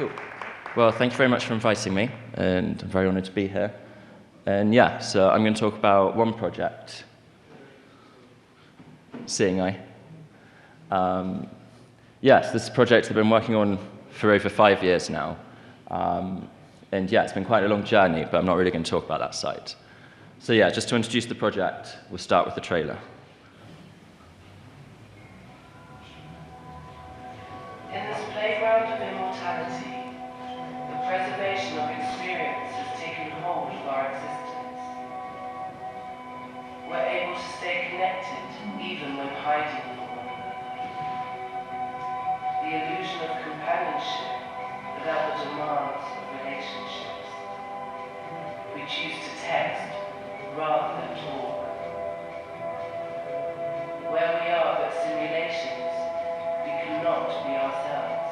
Cool. Well, thank you very much for inviting me, and I'm very honored to be here. And yeah, so I'm going to talk about one project, Seeing I. Yes, this is a project I've been working on for over 5 years now. And yeah, it's been quite a long journey, but I'm not really going to talk about that side. So yeah, just to introduce the project, we'll start with the trailer. In this playground of immortality, the preservation of experience has taken hold of our existence. We're able to stay connected even when hiding from one another. The illusion of companionship without the demands of relationships. We choose to text rather than talk. Where we are but simulations, we cannot be ourselves.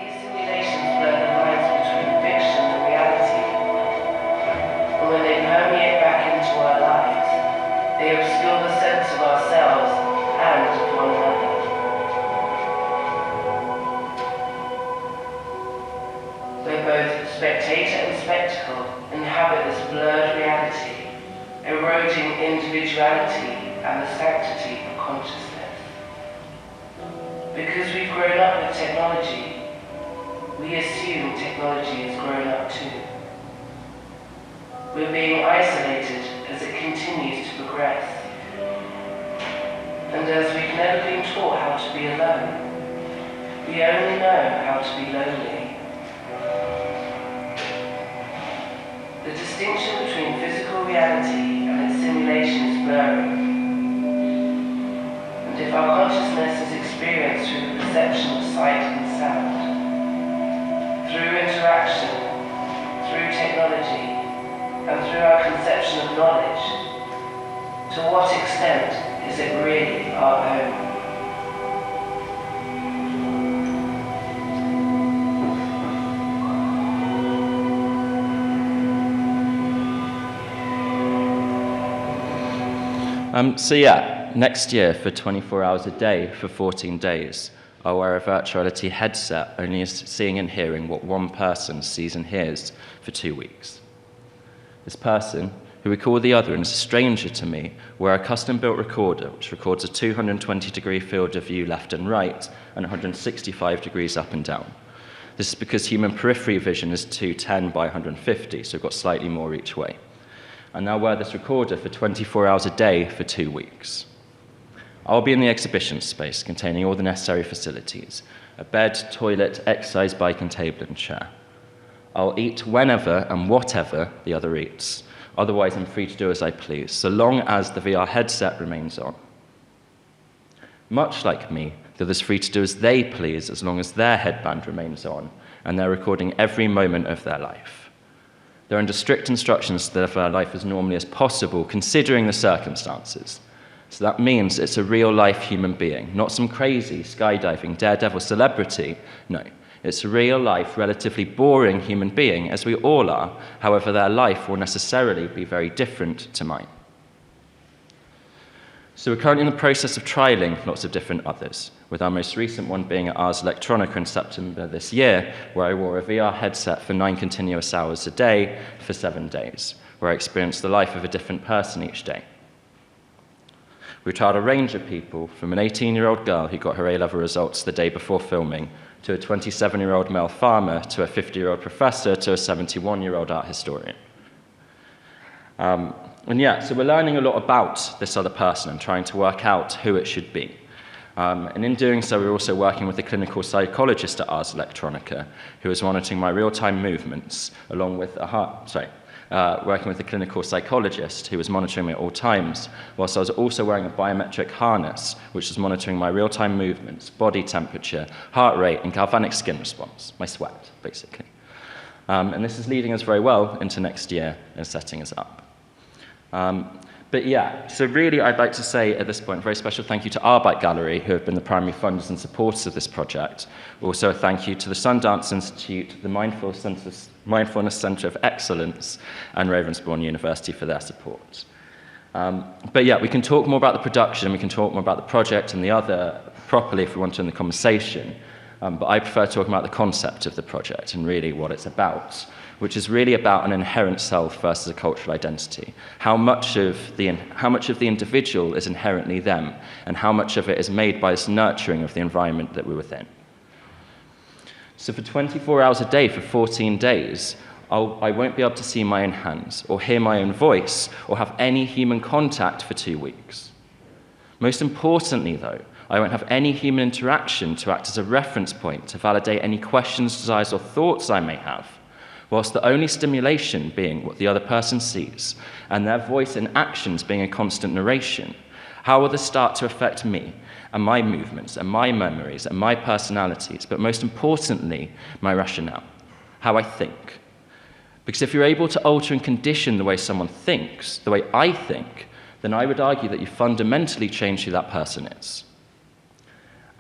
These simulations blur the lines between fiction and reality, and when they permeate back into our lives, they obscure the sense of ourselves and of one another. Where both spectator and spectacle inhabit this blurred reality, eroding individuality and the sanctity of consciousness. Because we've grown up with technology, we assume technology has grown up too. We're being isolated as it continues to progress. And as we've never been taught how to be alone, we only know how to be lonely. The distinction between physical reality and its simulation is blurring. And if our consciousness is experienced through the perception of sight and sound, through interaction, through technology, and through our conception of knowledge, to what extent is it really our own? So yeah, next year for 24 hours a day for 14 days, I'll wear a virtuality headset only seeing and hearing what one person sees and hears for 2 weeks. This person, who we call the other and is a stranger to me, wear a custom-built recorder which records a 220-degree field of view left and right and 165 degrees up and down. This is because human periphery vision is 210 by 150, so we've got slightly more each way. I now wear this recorder for 24 hours a day for 2 weeks. I'll be in the exhibition space containing all the necessary facilities: a bed, toilet, exercise bike and table and chair. I'll eat whenever and whatever the other eats. Otherwise, I'm free to do as I please, so long as the VR headset remains on. Much like me, the other's free to do as they please as long as their headband remains on and they're recording every moment of their life. They're under strict instructions to live their life as normally as possible, considering the circumstances. So that means it's a real-life human being, not some crazy, skydiving, daredevil celebrity. No, it's a real-life, relatively boring human being, as we all are. However, their life will necessarily be very different to mine. So we're currently in the process of trialing lots of different others, with our most recent one being at Ars Electronica in September this year, where I wore a VR headset for 9 continuous hours a day for 7 days, where I experienced the life of a different person each day. We trialed a range of people, from an 18-year-old girl who got her A-level results the day before filming, to a 27-year-old male farmer, to a 50-year-old professor, to a 71-year-old art historian. And yeah, so we're learning a lot about this other person and trying to work out who it should be. And in doing so, we're also working with a clinical psychologist at Ars Electronica, who is monitoring my real-time movements, along with working with a clinical psychologist who was monitoring me at all times, whilst I was also wearing a biometric harness, which was monitoring my real-time movements, body temperature, heart rate, and galvanic skin response, my sweat, basically. And this is leading us very well into next year and setting us up. But yeah, so really I'd like to say at this point a very special thank you to Arbeit Gallery, who have been the primary funders and supporters of this project. Also a thank you to the Sundance Institute, the Mindfulness Centre of Excellence, and Ravensbourne University for their support. But yeah, we can talk more about the production, we can talk more about the project and the other properly if we want to in the conversation. But I prefer talking about the concept of the project and really what it's about, which is really about an inherent self versus a cultural identity. How much of the individual is inherently them, and how much of it is made by this nurturing of the environment that we're within. So for 24 hours a day, for 14 days, I won't be able to see my own hands, or hear my own voice, or have any human contact for 2 weeks. Most importantly, though, I won't have any human interaction to act as a reference point to validate any questions, desires, or thoughts I may have, whilst the only stimulation being what the other person sees, and their voice and actions being a constant narration. How will this start to affect me, and my movements, and my memories, and my personalities, but most importantly, my rationale, how I think? Because if you're able to alter and condition the way someone thinks, the way I think, then I would argue that you fundamentally change who that person is.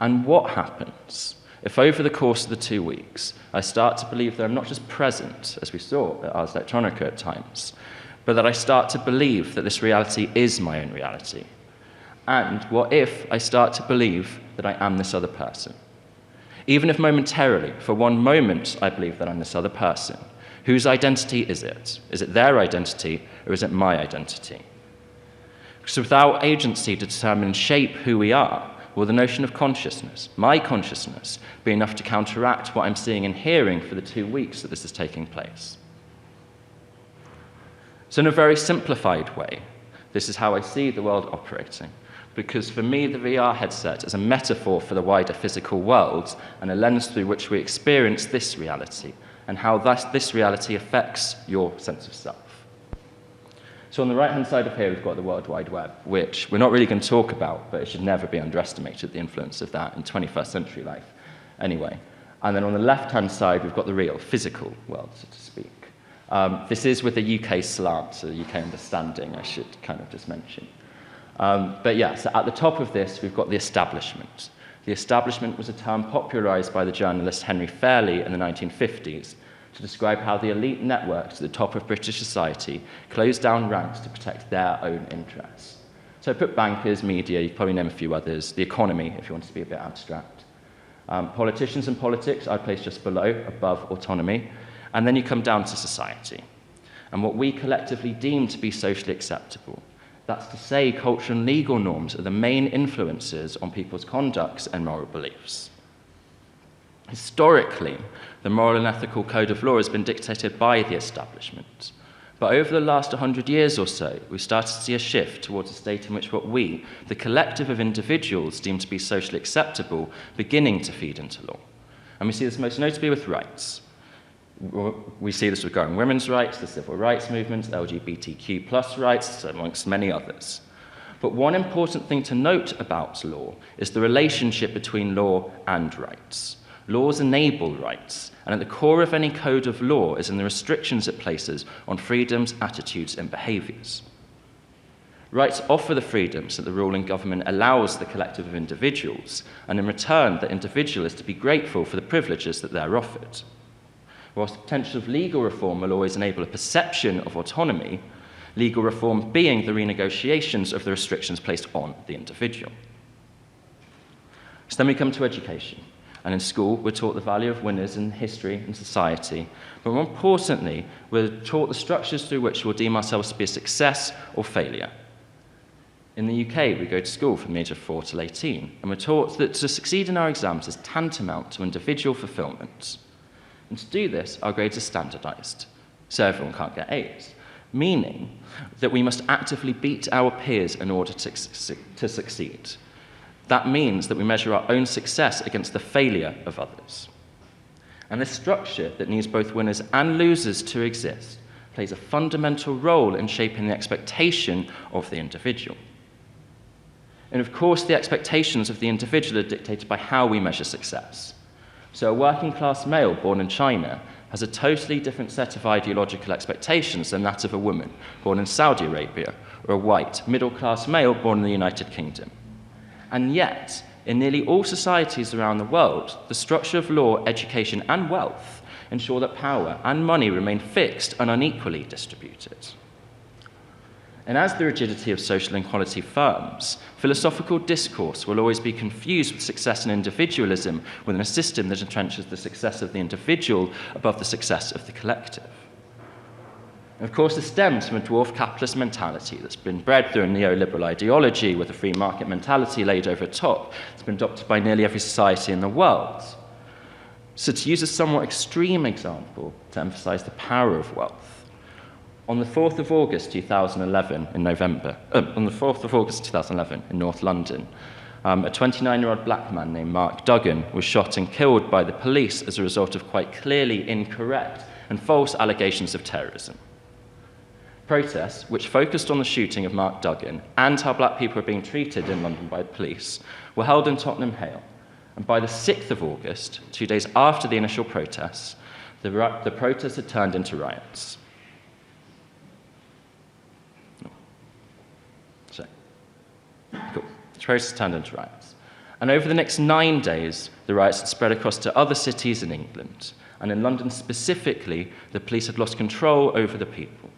And what happens if over the course of the 2 weeks, I start to believe that I'm not just present, as we saw at Ars Electronica at times, but that I start to believe that this reality is my own reality? And what if I start to believe that I am this other person? Even if momentarily, for one moment, I believe that I'm this other person, whose identity is it? Is it their identity, or is it my identity? Because without agency to determine and shape who we are, will the notion of consciousness, my consciousness, be enough to counteract what I'm seeing and hearing for the 2 weeks that this is taking place? So in a very simplified way, this is how I see the world operating. Because for me, the VR headset is a metaphor for the wider physical world and a lens through which we experience this reality, and how this reality affects your sense of self. So on the right-hand side of here, we've got the World Wide Web, which we're not really going to talk about, but it should never be underestimated, the influence of that in 21st century life anyway. And then on the left-hand side, we've got the real, physical world, so to speak. This is with a UK slant, so UK understanding, I should kind of just mention. But yeah, so at the top of this, we've got the establishment. The establishment was a term popularized by the journalist Henry Fairley in the 1950s, to describe how the elite networks at the top of British society closed down ranks to protect their own interests. So put bankers, media, you can probably name a few others, the economy, if you want to be a bit abstract. Politicians and politics, I'd place just below, above autonomy. And then you come down to society, and what we collectively deem to be socially acceptable. That's to say, cultural and legal norms are the main influences on people's conducts and moral beliefs. Historically, the moral and ethical code of law has been dictated by the establishment. But over the last 100 years or so, we've started to see a shift towards a state in which what we, the collective of individuals, deem to be socially acceptable, beginning to feed into law. And we see this most notably with rights. We see this with growing women's rights, the civil rights movement, LGBTQ+ rights, amongst many others. But one important thing to note about law is the relationship between law and rights. Laws enable rights, and at the core of any code of law is in the restrictions it places on freedoms, attitudes, and behaviors. Rights offer the freedoms that the ruling government allows the collective of individuals, and in return, the individual is to be grateful for the privileges that they're offered. Whilst the potential of legal reform will always enable a perception of autonomy, legal reform being the renegotiations of the restrictions placed on the individual. So then we come to education. And in school, we're taught the value of winners in history and society. But more importantly, we're taught the structures through which we'll deem ourselves to be a success or failure. In the UK, we go to school from the age of 4 till 18, and we're taught that to succeed in our exams is tantamount to individual fulfillment. And to do this, our grades are standardized, so everyone can't get A's, meaning that we must actively beat our peers in order to succeed. That means that we measure our own success against the failure of others. And this structure that needs both winners and losers to exist plays a fundamental role in shaping the expectation of the individual. And of course, the expectations of the individual are dictated by how we measure success. So a working class male born in China has a totally different set of ideological expectations than that of a woman born in Saudi Arabia, or a white middle class male born in the United Kingdom. And yet, in nearly all societies around the world, the structure of law, education, and wealth ensure that power and money remain fixed and unequally distributed. And as the rigidity of social inequality firms, philosophical discourse will always be confused with success and individualism within a system that entrenches the success of the individual above the success of the collective. And of course, this stems from a dwarf capitalist mentality that's been bred through a neoliberal ideology with a free market mentality laid over top. It's been adopted by nearly every society in the world. So to use a somewhat extreme example to emphasize the power of wealth, on the 4th of August 2011 in North London, a 29-year-old black man named Mark Duggan was shot and killed by the police as a result of quite clearly incorrect and false allegations of terrorism. Protests, which focused on the shooting of Mark Duggan and how black people are being treated in London by the police, were held in Tottenham Hale. And by the 6th of August, 2 days after the initial protests, the protests had turned into riots. Cool. The protests turned into riots. And over the next 9 days, the riots had spread across to other cities in England. And in London specifically, the police had lost control over the people.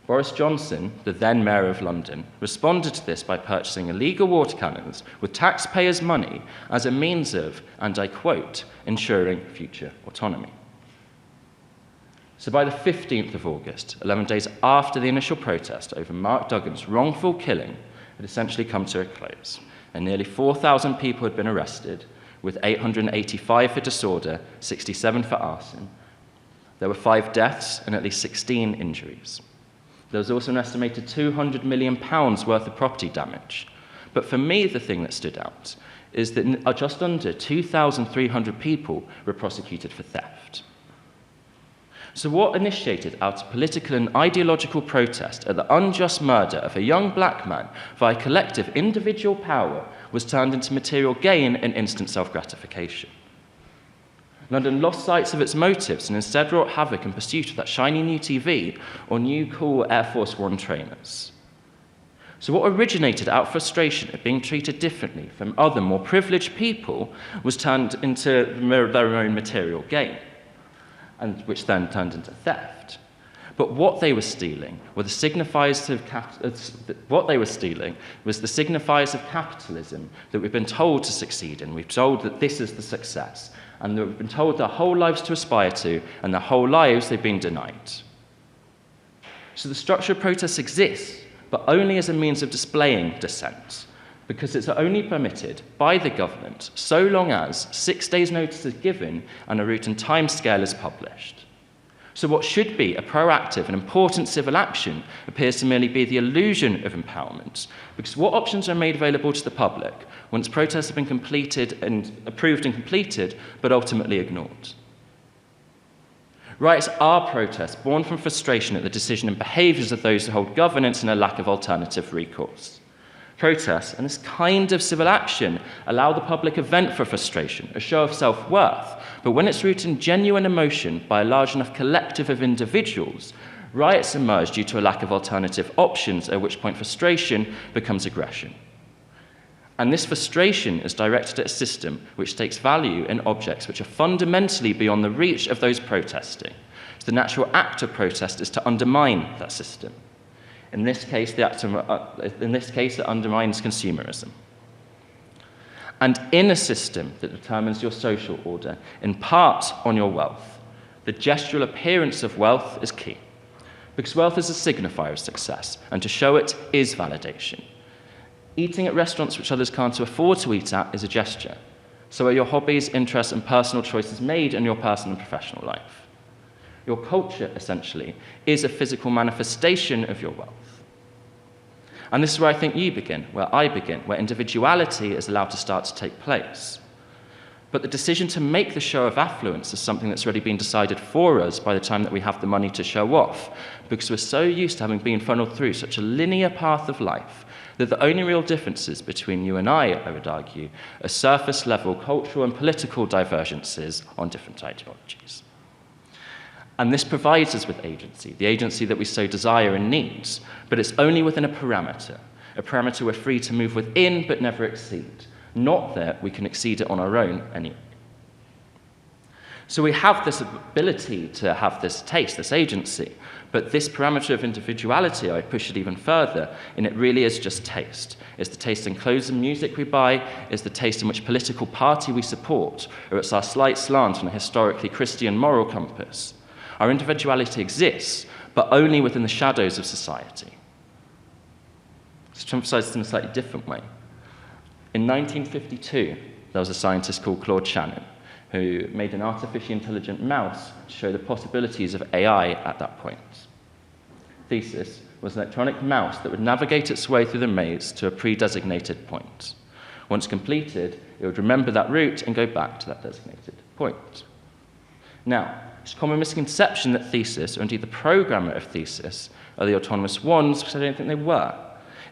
Boris Johnson, the then Mayor of London, responded to this by purchasing illegal water cannons with taxpayers' money as a means of, and I quote, ensuring future autonomy. So by the 15th of August, 11 days after the initial protest over Mark Duggan's wrongful killing had essentially come to a close, and nearly 4,000 people had been arrested, with 885 for disorder, 67 for arson. There were 5 deaths and at least 16 injuries. There was also an estimated £200 million worth of property damage. But for me, the thing that stood out is that just under 2,300 people were prosecuted for theft. So what initiated out of political and ideological protest at the unjust murder of a young black man via collective individual power was turned into material gain and instant self-gratification. London lost sight of its motives and instead wrought havoc in pursuit of that shiny new TV or new cool Air Force One trainers. So what originated out of frustration at being treated differently from other more privileged people was turned into their own material gain, and which then turned into theft. But what they were stealing were the signifiers of capitalism that we've been told to succeed in. We've told that this is the success, and that we've been told their whole lives to aspire to, and their whole lives they've been denied. So the structure of protests exists, but only as a means of displaying dissent, because it's only permitted by the government so long as 6 days' notice is given and a route and timescale is published. So what should be a proactive and important civil action appears to merely be the illusion of empowerment, because what options are made available to the public once protests have been completed and approved and completed, but ultimately ignored? Riots are protests born from frustration at the decision and behaviours of those who hold governance and a lack of alternative recourse. Protests and this kind of civil action allow the public a vent for frustration, a show of self-worth, but when it's rooted in genuine emotion by a large enough collective of individuals, riots emerge due to a lack of alternative options, at which point frustration becomes aggression. And this frustration is directed at a system which takes value in objects which are fundamentally beyond the reach of those protesting. So the natural act of protest is to undermine that system. In this case, it undermines consumerism. And in a system that determines your social order, in part on your wealth, the gestural appearance of wealth is key. Because wealth is a signifier of success, and to show it is validation. Eating at restaurants which others can't afford to eat at is a gesture. So are your hobbies, interests, and personal choices made in your personal and professional life. Your culture, essentially, is a physical manifestation of your wealth. And this is where I think you begin, where I begin, where individuality is allowed to start to take place. But the decision to make the show of affluence is something that's already been decided for us by the time that we have the money to show off, because we're so used to having been funneled through such a linear path of life that the only real differences between you and I would argue, are surface-level cultural and political divergences on different ideologies. And this provides us with agency, the agency that we so desire and need, but it's only within a parameter we're free to move within but never exceed, not that we can exceed it on our own anyway. So we have this ability to have this taste, this agency, But this parameter of individuality, I push it even further, and it really is just taste. It's the taste in clothes and music we buy, it's the taste in which political party we support, or it's our slight slant on a historically Christian moral compass. Our individuality exists, but only within the shadows of society. So to emphasize this in a slightly different way. In 1952, there was a scientist called Claude Shannon, who made an artificially intelligent mouse to show the possibilities of AI at that point. Thesis was an electronic mouse that would navigate its way through the maze to a pre-designated point. Once completed, it would remember that route and go back to that designated point. Now, it's a common misconception that Thesis, or indeed the programmer of Thesis, are the autonomous ones, because I don't think they were.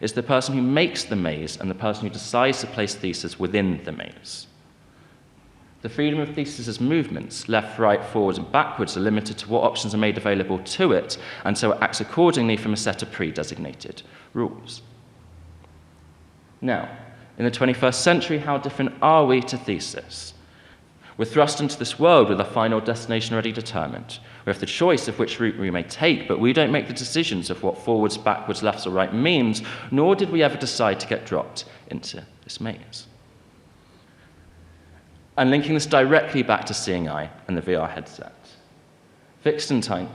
It's the person who makes the maze and the person who decides to place Thesis within the maze. The freedom of Thesis's movements, left, right, forwards, and backwards, are limited to what options are made available to it, and so it acts accordingly from a set of pre-designated rules. Now, in the 21st century, how different are we to Thesis? We're thrust into this world with a final destination already determined. We have the choice of which route we may take, but we don't make the decisions of what forwards, backwards, left, or right means, nor did we ever decide to get dropped into this maze. And linking this directly back to Seeing I and the VR headset. Fixed in time.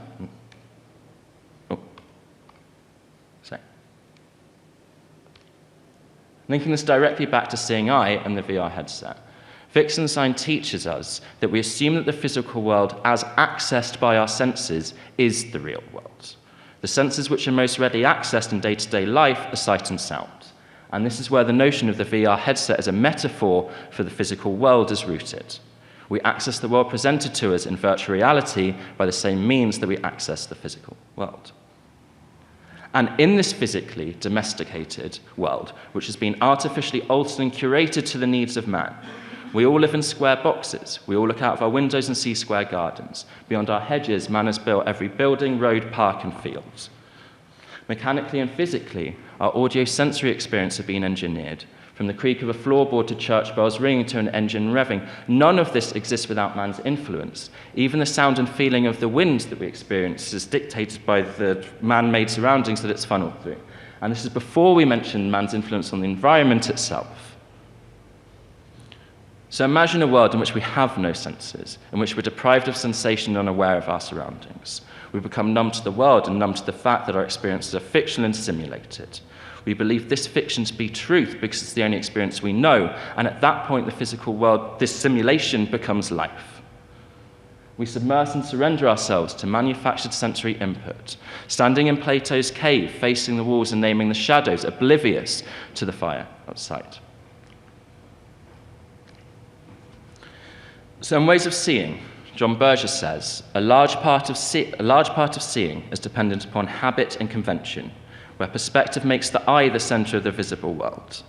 Linking this directly back to Seeing I and the VR headset. Wittgenstein teaches us that we assume that the physical world, as accessed by our senses, is the real world. The senses which are most readily accessed in day-to-day life are sight and sound. And this is where the notion of the VR headset as a metaphor for the physical world is rooted. We access the world presented to us in virtual reality by the same means that we access the physical world. And in this physically domesticated world, which has been artificially altered and curated to the needs of man, we all live in square boxes. We all look out of our windows and see square gardens. Beyond our hedges, man has built every building, road, park, and field. Mechanically and physically, our audio-sensory experience have been engineered. From the creak of a floorboard to church bells ringing to an engine revving, none of this exists without man's influence. Even the sound and feeling of the wind that we experience is dictated by the man-made surroundings that it's funneled through. And this is before we mention man's influence on the environment itself. So imagine a world in which we have no senses, in which we're deprived of sensation and unaware of our surroundings. We become numb to the world and numb to the fact that our experiences are fictional and simulated. We believe this fiction to be truth because it's the only experience we know, and at that point the physical world, this simulation, becomes life. We submerge and surrender ourselves to manufactured sensory input, standing in Plato's cave, facing the walls and naming the shadows, oblivious to the fire outside. So in Ways of Seeing, John Burgess says, a large part of seeing is dependent upon habit and convention, where perspective makes the eye the center of the visible world.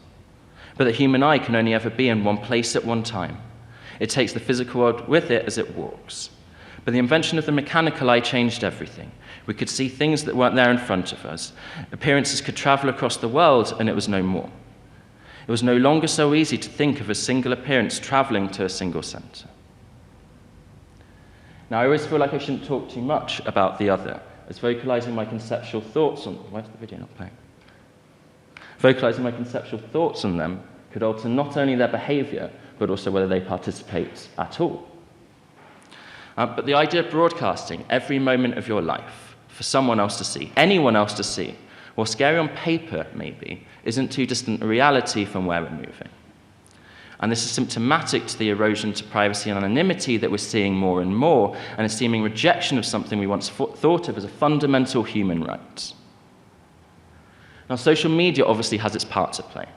But the human eye can only ever be in one place at one time. It takes the physical world with it as it walks. But the invention of the mechanical eye changed everything. We could see things that weren't there in front of us. Appearances could travel across the world, and it was no more. It was no longer so easy to think of a single appearance traveling to a single center. Now, I always feel like I shouldn't talk too much about the other, as vocalizing my conceptual thoughts on... Why is the video not playing? Vocalizing my conceptual thoughts on them could alter not only their behavior, but also whether they participate at all. But the idea of broadcasting every moment of your life for someone else to see, anyone else to see, while scary on paper, maybe, isn't too distant a reality from where we're moving. And this is symptomatic to the erosion to privacy and anonymity that we're seeing more and more, and a seeming rejection of something we once thought of as a fundamental human right. Now, social media obviously has its part to play.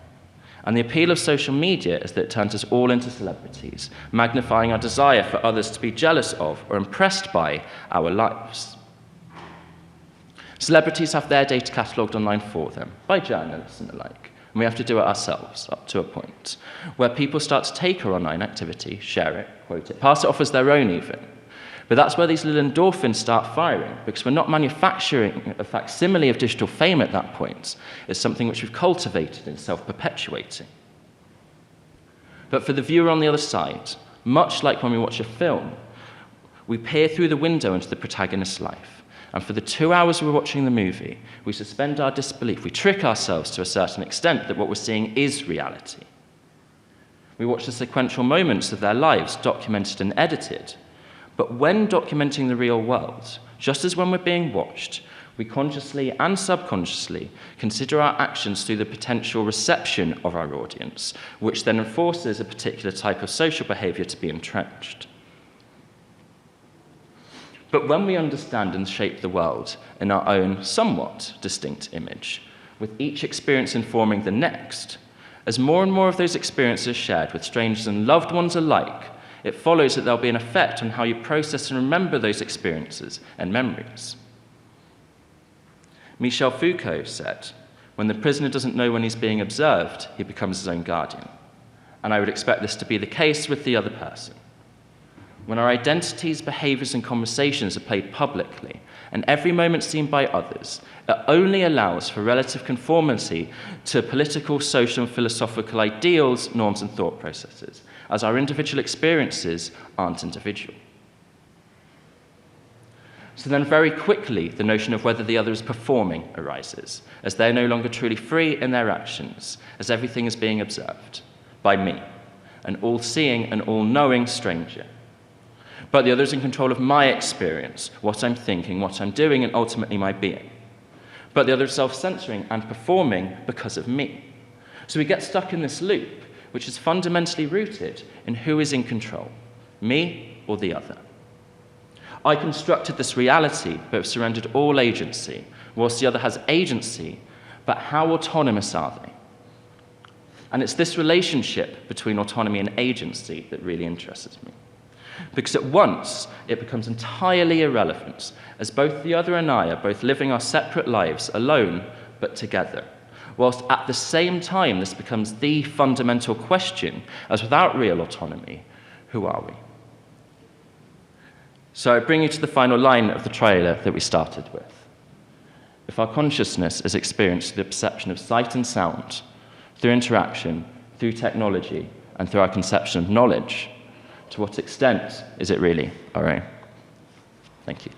And the appeal of social media is that it turns us all into celebrities, magnifying our desire for others to be jealous of or impressed by our lives. Celebrities have their data catalogued online for them, by journalists and the like. And we have to do it ourselves, up to a point, where people start to take our online activity, share it, quote it, pass it off as their own even. But that's where these little endorphins start firing, because we're not manufacturing a facsimile of digital fame at that point. It's something which we've cultivated and self-perpetuating. But for the viewer on the other side, much like when we watch a film, we peer through the window into the protagonist's life, And for the 2 hours we're watching the movie, we suspend our disbelief. We trick ourselves to a certain extent that what we're seeing is reality. We watch the sequential moments of their lives documented and edited. But when documenting the real world, just as when we're being watched, we consciously and subconsciously consider our actions through the potential reception of our audience, which then enforces a particular type of social behavior to be entrenched. But when we understand and shape the world in our own somewhat distinct image, with each experience informing the next, as more and more of those experiences are shared with strangers and loved ones alike, it follows that there'll be an effect on how you process and remember those experiences and memories. Michel Foucault said, when the prisoner doesn't know when he's being observed, he becomes his own guardian. And I would expect this to be the case with the other person. When our identities, behaviors, and conversations are played publicly, and every moment seen by others, it only allows for relative conformity to political, social, and philosophical ideals, norms, and thought processes, as our individual experiences aren't individual. So then very quickly, the notion of whether the other is performing arises, as they're no longer truly free in their actions, as everything is being observed by me, an all-seeing and all-knowing stranger. But the other is in control of my experience, what I'm thinking, what I'm doing, and ultimately my being. But the other is self-censoring and performing because of me. So we get stuck in this loop, which is fundamentally rooted in who is in control, me or the other. I constructed this reality, but have surrendered all agency, whilst the other has agency, but how autonomous are they? And it's this relationship between autonomy and agency that really interests me. Because at once, it becomes entirely irrelevant, as both the other and I are both living our separate lives alone, but together. Whilst at the same time, this becomes the fundamental question, as without real autonomy, who are we? So I bring you to the final line of the trailer that we started with. If our consciousness is experienced through the perception of sight and sound, through interaction, through technology, and through our conception of knowledge, to what extent is it really our own? Thank you.